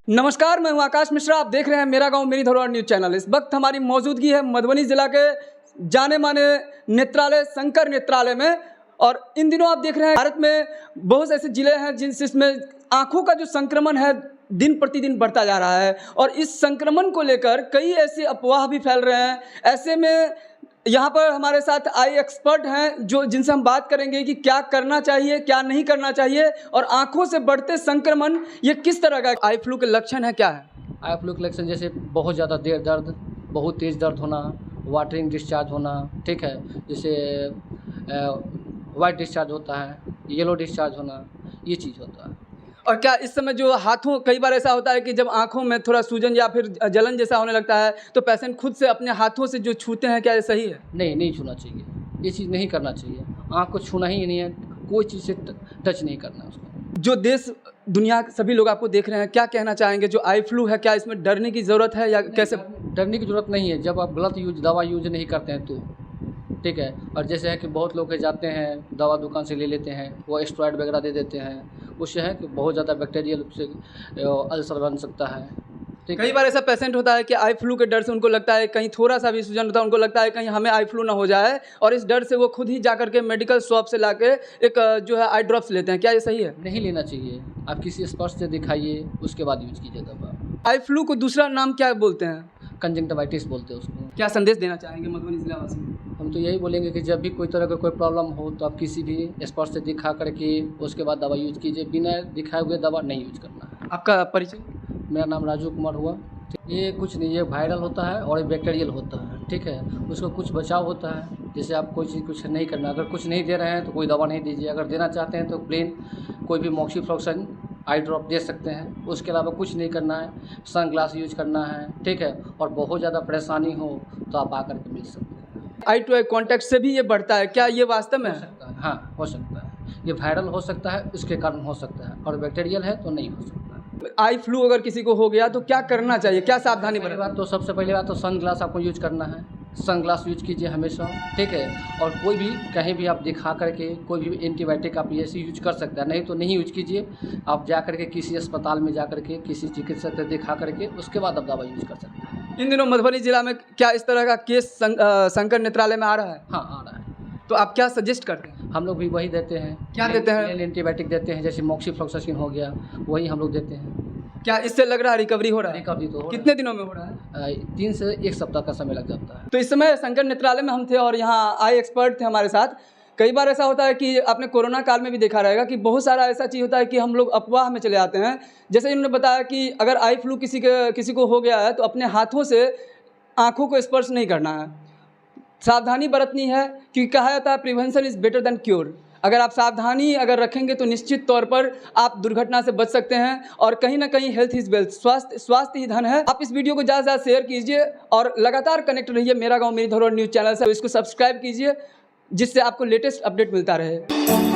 नमस्कार, मैं हूं आकाश मिश्रा। आप देख रहे हैं मेरा गांव मेरी धरोहर न्यूज चैनल। इस वक्त हमारी मौजूदगी है मधुबनी जिला के जाने माने नेत्रालय शंकर नेत्रालय में। और इन दिनों आप देख रहे हैं भारत में बहुत ऐसे जिले हैं जिसमें आंखों का जो संक्रमण है दिन प्रतिदिन बढ़ता जा रहा है। और इस संक्रमण को लेकर कई ऐसे अफवाह भी फैल रहे हैं। ऐसे में यहाँ पर हमारे साथ आई एक्सपर्ट हैं जिनसे हम बात करेंगे कि क्या करना चाहिए, क्या नहीं करना चाहिए, और आंखों से बढ़ते संक्रमण ये किस तरह का आई फ्लू के लक्षण है, क्या है। आई फ्लू के लक्षण जैसे बहुत ज़्यादा देर दर्द, बहुत तेज़ दर्द होना, वाटरिंग डिस्चार्ज होना, ठीक है, जैसे वाइट डिस्चार्ज होता है, येलो डिस्चार्ज होना, ये चीज़ होता है। और क्या इस समय जो हाथों, कई बार ऐसा होता है कि जब आंखों में थोड़ा सूजन या फिर जलन जैसा होने लगता है तो पेशेंट खुद से अपने हाथों से जो छूते हैं, क्या ये सही है। नहीं छूना चाहिए, ये चीज़ नहीं करना चाहिए। आँख को छूना ही नहीं है, कोई चीज़ से टच नहीं करना है उसको। जो देश दुनिया सभी लोग आपको देख रहे हैं, क्या कहना चाहेंगे जो आई फ्लू है, क्या इसमें डरने की ज़रूरत है या कैसे। डरने की ज़रूरत नहीं है जब आप गलत दवा यूज नहीं करते हैं तो, ठीक है। और जैसे है कि बहुत लोग जाते हैं दवा दुकान से ले लेते हैं, वो स्टेरॉइड वगैरह दे देते हैं, उससे है कि बहुत ज़्यादा बैक्टीरियल से अल्सर बन सकता है। ठीक, कई बार ऐसा पेशेंट होता है कि आई फ्लू के डर से उनको लगता है कहीं थोड़ा सा भी सूजन होता है, उनको लगता है कहीं हमें आई फ्लू ना हो जाए, और इस डर से वो खुद ही जा करके मेडिकल शॉप से लाके एक जो है आई ड्रॉप्स लेते हैं। क्या ये सही है। नहीं लेना चाहिए, आप किसी स्पर्श से दिखाइए, उसके बाद यूज कीजिए दवा। आई फ्लू को दूसरा नाम क्या बोलते हैं। कंजंक्टिवाइटिस बोलते हैं उसको। क्या संदेश देना चाहेंगे मधुबनी जिला वासी को। हम तो यही बोलेंगे कि जब भी कोई तरह का कोई प्रॉब्लम हो तो आप किसी भी स्पर्श से दिखा करके उसके बाद दवा यूज कीजिए, बिना दिखाए हुए दवा नहीं यूज करना है। आपका परिचय। मेरा नाम राजू कुमार हुआ। ये कुछ नहीं, ये वायरल होता है और ये बैक्टीरियल होता है, ठीक है। उसको कुछ बचाव होता है, जैसे आप कोई चीज़ कुछ नहीं करना, अगर कुछ नहीं दे रहे हैं तो कोई दवा नहीं दीजिए, अगर देना चाहते हैं तो प्लेन कोई भी मॉक्सीफ्लोक्सन आई ड्रॉप दे सकते हैं, उसके अलावा कुछ नहीं करना है। सन ग्लास यूज करना है, ठीक है। और बहुत ज़्यादा परेशानी हो तो आप आकर के मिल सकते हैं। आई टू आई कॉन्टैक्ट से भी ये बढ़ता है, क्या ये वास्तव में हो सकता है? हाँ, हो सकता है। ये वायरल हो सकता है, उसके कारण हो सकता है, और बैक्टीरियल है तो नहीं हो सकता। आई फ्लू अगर किसी को हो गया तो क्या करना चाहिए, क्या सावधानी पहली बरतना। बात तो सबसे पहली बात तो सन ग्लास आपको यूज करना है, सन ग्लास यूज कीजिए हमेशा, ठीक है। और कोई भी कहीं भी आप दिखा करके कोई भी एंटीबायोटिक आप ऐसे यूज कर सकते हैं, नहीं तो नहीं यूज कीजिए। आप जा करके किसी अस्पताल में जा करके किसी चिकित्सक से दिखा करके उसके बाद आप दवा यूज कर सकते हैं। इन दिनों मधुबनी जिला में क्या इस तरह का केस शंकर नेत्रालय में आ रहा है। हाँ, आ रहा है। तो आप क्या सजेस्ट करते हैं। हम लोग भी वही देते हैं। क्या देते हैं? एंटीबायोटिक देते हैं, जैसे मॉक्सीफ्लोक्सासिन हो गया, वही हम लोग देते हैं। क्या इससे लग रहा है रिकवरी हो रहा है। रिकवरी तो हो कितने दिनों में हो रहा है। 3 से 1 सप्ताह का समय लग जाता है। तो इस समय शंकर नेत्रालय में हम थे और यहाँ आई एक्सपर्ट थे हमारे साथ। कई बार ऐसा होता है कि आपने कोरोना काल में भी देखा रहेगा कि बहुत सारा ऐसा चीज़ होता है कि हम लोग अफवाह में चले आते हैं। जैसे इन्होंने बताया कि अगर आई फ्लू किसी को हो गया है तो अपने हाथों से आँखों को स्पर्श नहीं करना है, सावधानी बरतनी है, क्योंकि कहा जाता है prevention is better than cure. अगर आप सावधानी अगर रखेंगे तो निश्चित तौर पर आप दुर्घटना से बच सकते हैं। और कहीं ना कहीं हेल्थ इज़ वेल्थ, स्वास्थ्य ही धन है। आप इस वीडियो को ज़्यादा से ज़्यादा शेयर कीजिए और लगातार कनेक्ट रहिए मेरा गांव मेरी धरोहर न्यूज़ चैनल से। इसको सब्सक्राइब कीजिए जिससे आपको लेटेस्ट अपडेट मिलता रहे।